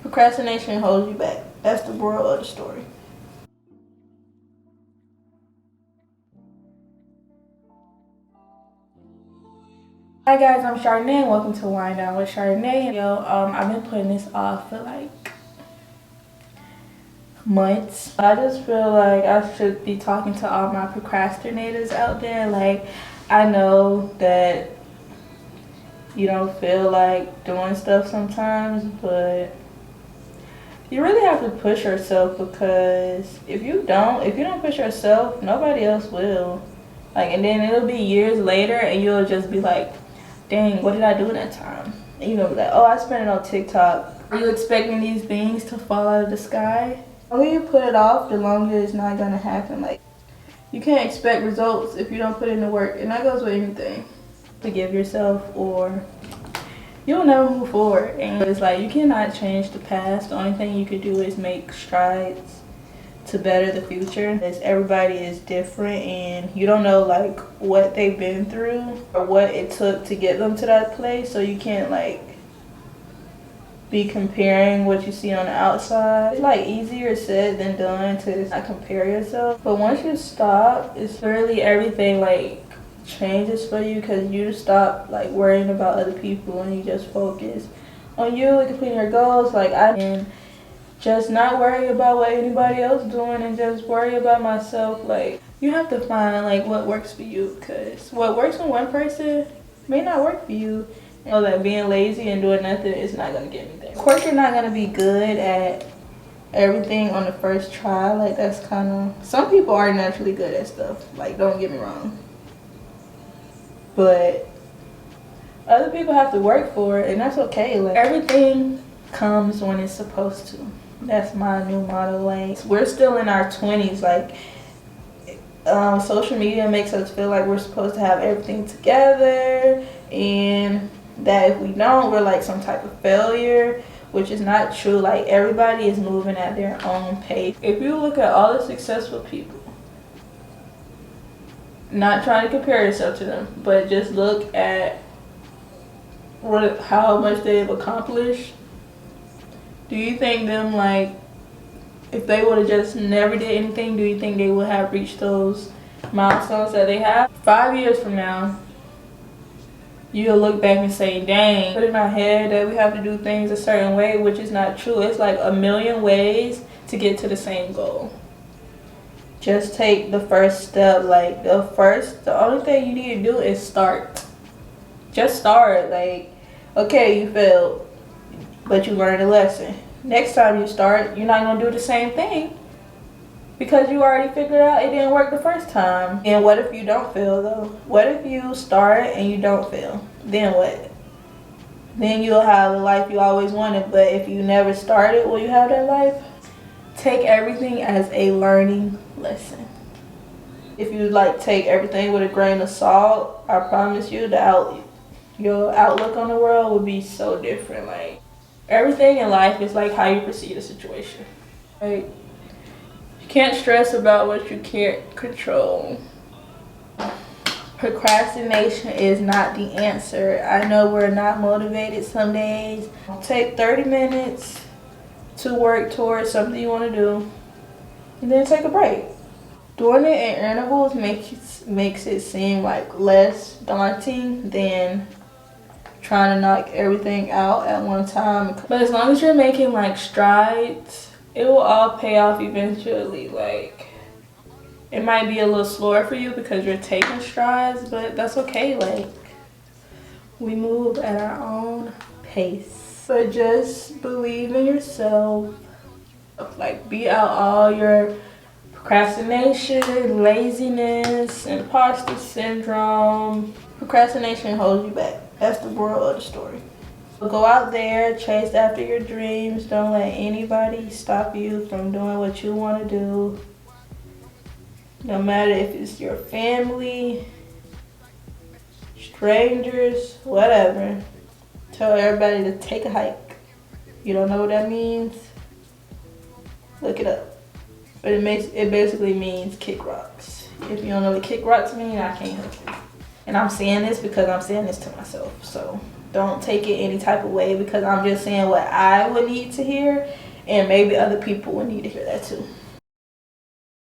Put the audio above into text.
Procrastination holds you back. That's the moral of the story. Hi guys, I'm Chardonnay and welcome to Wind Down with Chardonnay. I've been putting this off for like months. I just feel like I should be talking to all my procrastinators out there. Like, I know that you don't feel like doing stuff sometimes, but you really have to push yourself, because if you don't push yourself, nobody else will. Like, and then it'll be years later and you'll just be like, dang, what did I do in that time? And you're gonna be like, oh, I spent it on TikTok. Are you expecting these things to fall out of the sky? The longer you put it off, the longer it's not gonna happen. Like, you can't expect results if you don't put in the work, and that goes with anything. Forgive yourself or you'll never move forward. And it's like, you cannot change the past. The only thing you could do is make strides to better the future. Because everybody is different and you don't know like what they've been through or what it took to get them to that place, so you can't like be comparing what you see on the outside. It's like easier said than done to not compare yourself, but once you stop, it's really everything like changes for you, because you stop like worrying about other people and you just focus on you and completing your goals. Like, I can just not worry about what anybody else is doing and just worry about myself. Like, you have to find like what works for you, because what works for one person may not work for you. You know that being lazy and doing nothing is not gonna get me there. Of course, you're not gonna be good at everything on the first try. Like, that's kind of, some people are naturally good at stuff, like, don't get me wrong, but other people have to work for it, and that's okay. Like, everything comes when it's supposed to. That's my new motto. Like, we're still in our 20s. Like, social media makes us feel like we're supposed to have everything together, and that if we don't, we're like some type of failure, which is not true. Like, everybody is moving at their own pace. If you look at all the successful people, not trying to compare yourself to them, but just look at how much they've accomplished. Do you think them, like, if they would have just never did anything, do you think they would have reached those milestones that they have? 5 years from now, you'll look back and say, dang, put in our head that we have to do things a certain way, which is not true. It's like a million ways to get to the same goal. Just take the first step. Like, the only thing you need to do is start. Just start. Like, okay, you failed, but you learned a lesson. Next time you start, you're not gonna do the same thing, because you already figured out it didn't work the first time. And what if you don't fail though? What if you start and you don't fail? Then what? Then you'll have the life you always wanted. But if you never started, will you have that life? Take everything as a learning lesson. If you like take everything with a grain of salt, I promise you your outlook on the world will be so different. Like, everything in life is like how you perceive a situation. Like, you can't stress about what you can't control. Procrastination is not the answer. I know we're not motivated some days. Take 30 minutes to work towards something you want to do, and then take a break. Doing it in intervals makes it seem like less daunting than trying to knock everything out at one time. But as long as you're making like strides, it will all pay off eventually. Like, it might be a little slower for you because you're taking strides, but that's okay. Like, we move at our own pace. But just believe in yourself. Like, beat out all your procrastination, laziness, imposter syndrome. Procrastination holds you back. That's the moral of the story. So go out there, chase after your dreams. Don't let anybody stop you from doing what you want to do. No matter if it's your family, strangers, whatever. Tell everybody to take a hike. You don't know what that means? Look it up. But it basically means kick rocks. If you don't know what kick rocks mean, I can't help you. And I'm saying this because I'm saying this to myself. So don't take it any type of way, because I'm just saying what I would need to hear, and maybe other people would need to hear that too.